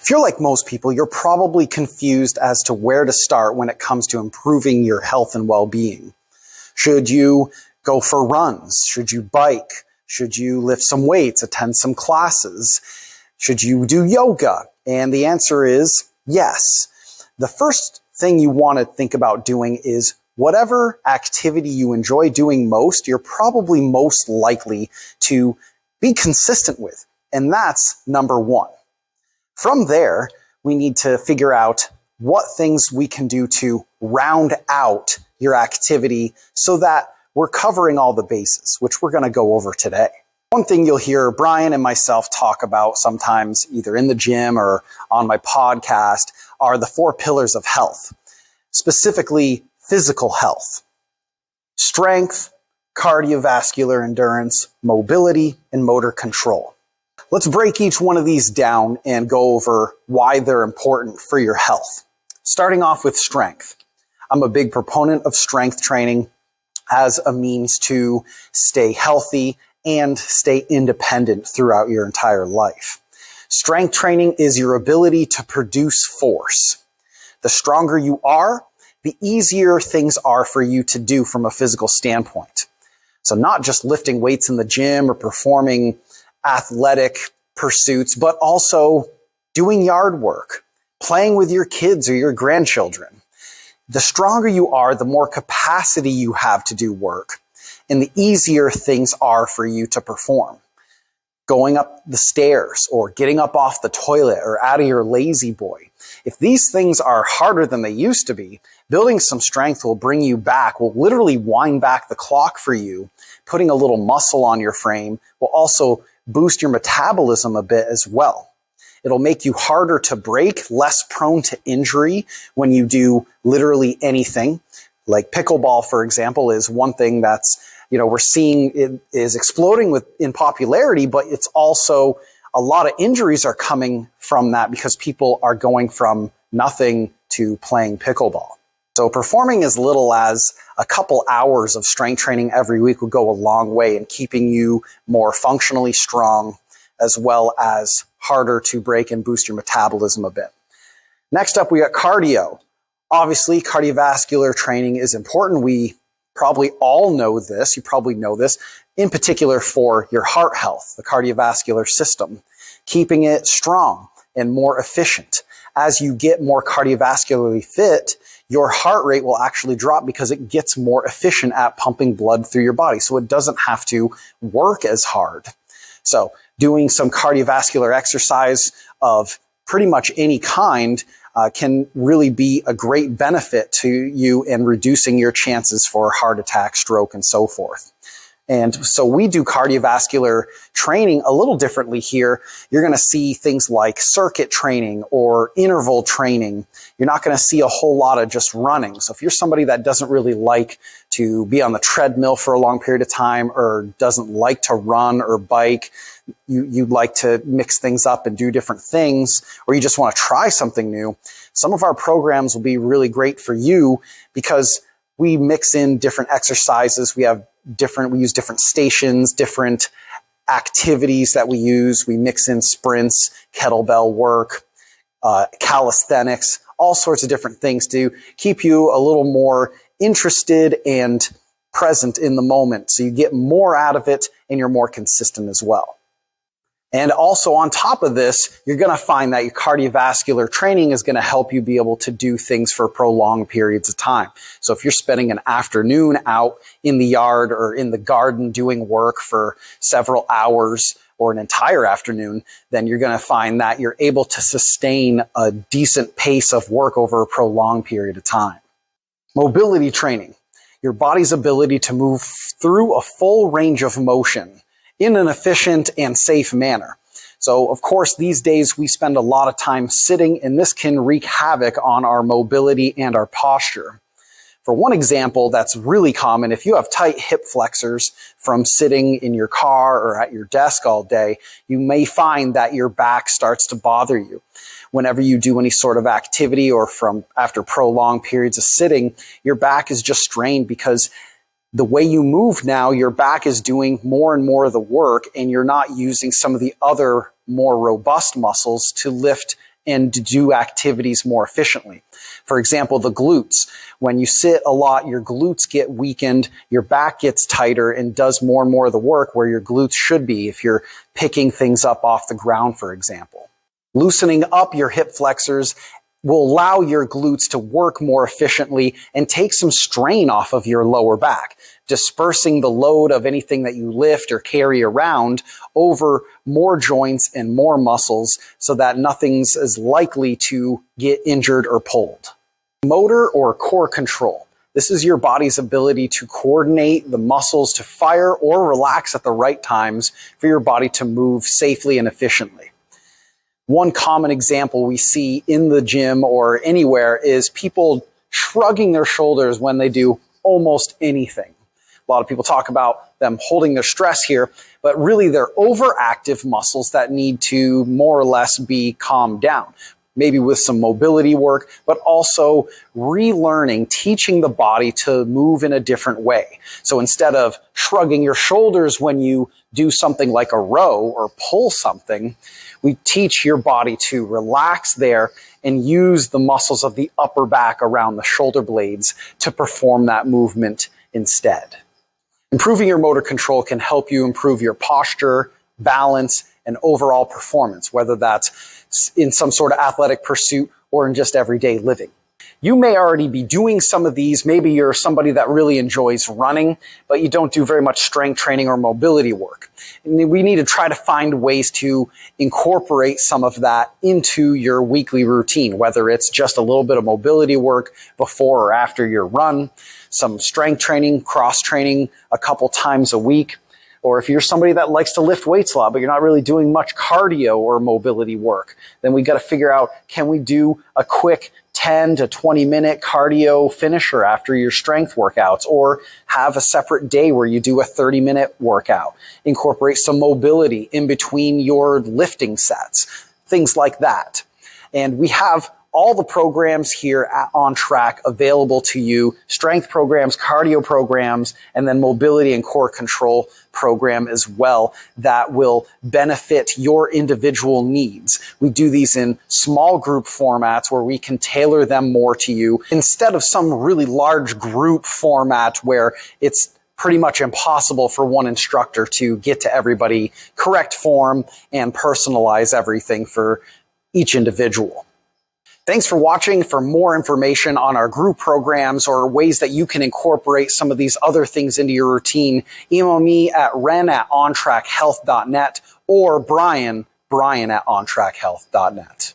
If you're like most people, you're probably confused as to where to start when it comes to improving your health and well-being. Should you go for runs? Should you bike? Should you lift some weights, attend some classes? Should you do yoga? And the answer is yes. The first thing you want to think about doing is whatever activity you enjoy doing most, you're probably most likely to be consistent with. And that's number one. From there, we need to figure out what things we can do to round out your activity so that we're covering all the bases, which we're going to go over today. One thing you'll hear Brian and myself talk about sometimes, either in the gym or on my podcast, are the 4 pillars of health, specifically physical health: strength, cardiovascular endurance, mobility, and motor control. Let's break each one of these down and go over why they're important for your health. Starting off with strength. I'm a big proponent of strength training as a means to stay healthy and stay independent throughout your entire life. Strength training is your ability to produce force. The stronger you are, the easier things are for you to do from a physical standpoint. So not just lifting weights in the gym or performing athletic pursuits, but also doing yard work, playing with your kids or your grandchildren. The stronger you are, the more capacity you have to do work, and the easier things are for you to perform. Going up the stairs or getting up off the toilet or out of your lazy boy. If these things are harder than they used to be, building some strength will bring you back, will literally wind back the clock for you. Putting a little muscle on your frame will also boost your metabolism a bit as well. It'll make you harder to break, less prone to injury when you do literally anything. Like pickleball, for example, is one thing that's, we're seeing it is exploding in popularity, but it's also a lot of injuries are coming from that because people are going from nothing to playing pickleball. So performing as little as a couple hours of strength training every week will go a long way in keeping you more functionally strong, as well as harder to break and boost your metabolism a bit. Next up, we got cardio. Obviously, cardiovascular training is important. We probably all know this. You probably know this, in particular for your heart health, the cardiovascular system, keeping it strong and more efficient. As you get more cardiovascularly fit, your heart rate will actually drop because it gets more efficient at pumping blood through your body. So it doesn't have to work as hard. So doing some cardiovascular exercise of pretty much any kind can really be a great benefit to you in reducing your chances for heart attack, stroke, and so forth. And so we do cardiovascular training a little differently here. You're going to see things like circuit training or interval training. You're not going to see a whole lot of just running. So if you're somebody that doesn't really like to be on the treadmill for a long period of time or doesn't like to run or bike, you'd like to mix things up and do different things, or you just want to try something new, some of our programs will be really great for you because we mix in different exercises. We use different stations, different activities that we use. We mix in sprints, kettlebell work, calisthenics, all sorts of different things to keep you a little more interested and present in the moment. So you get more out of it and you're more consistent as well. And also on top of this, you're going to find that your cardiovascular training is going to help you be able to do things for prolonged periods of time. So if you're spending an afternoon out in the yard or in the garden doing work for several hours or an entire afternoon, then you're going to find that you're able to sustain a decent pace of work over a prolonged period of time. Mobility training, your body's ability to move through a full range of motion in an efficient and safe manner. So, of course, these days we spend a lot of time sitting, and this can wreak havoc on our mobility and our posture. For one example that's really common, if you have tight hip flexors from sitting in your car or at your desk all day, you may find that your back starts to bother you. Whenever you do any sort of activity or after prolonged periods of sitting, your back is just strained because the way you move now, your back is doing more and more of the work, and you're not using some of the other more robust muscles to lift and to do activities more efficiently. For example, the glutes. When you sit a lot, your glutes get weakened, your back gets tighter and does more and more of the work where your glutes should be if you're picking things up off the ground, for example. Loosening up your hip flexors will allow your glutes to work more efficiently and take some strain off of your lower back, dispersing the load of anything that you lift or carry around over more joints and more muscles so that nothing's as likely to get injured or pulled. Motor or core control. This is your body's ability to coordinate the muscles to fire or relax at the right times for your body to move safely and efficiently. One common example we see in the gym or anywhere is people shrugging their shoulders when they do almost anything. A lot of people talk about them holding their stress here, but really they're overactive muscles that need to more or less be calmed down. Maybe with some mobility work, but also relearning, teaching the body to move in a different way. So instead of shrugging your shoulders when you do something like a row or pull something, we teach your body to relax there and use the muscles of the upper back around the shoulder blades to perform that movement instead. Improving your motor control can help you improve your posture, balance, and overall performance, whether that's in some sort of athletic pursuit or in just everyday living. You may already be doing some of these. Maybe you're somebody that really enjoys running, but you don't do very much strength training or mobility work. And we need to try to find ways to incorporate some of that into your weekly routine, whether it's just a little bit of mobility work before or after your run, some strength training, cross training a couple times a week. Or if you're somebody that likes to lift weights a lot, but you're not really doing much cardio or mobility work, then we got to figure out, can we do a quick 10 to 20 minute cardio finisher after your strength workouts, or have a separate day where you do a 30-minute workout, incorporate some mobility in between your lifting sets, things like that. And we have all the programs here at On Track available to you, strength programs, cardio programs, and then mobility and core control program as well that will benefit your individual needs. We do these in small group formats where we can tailor them more to you instead of some really large group format where it's pretty much impossible for one instructor to get to everybody correct form and personalize everything for each individual. Thanks for watching. For more information on our group programs or ways that you can incorporate some of these other things into your routine, email me at ren@ontrackhealth.net or Brian at ontrackhealth.net.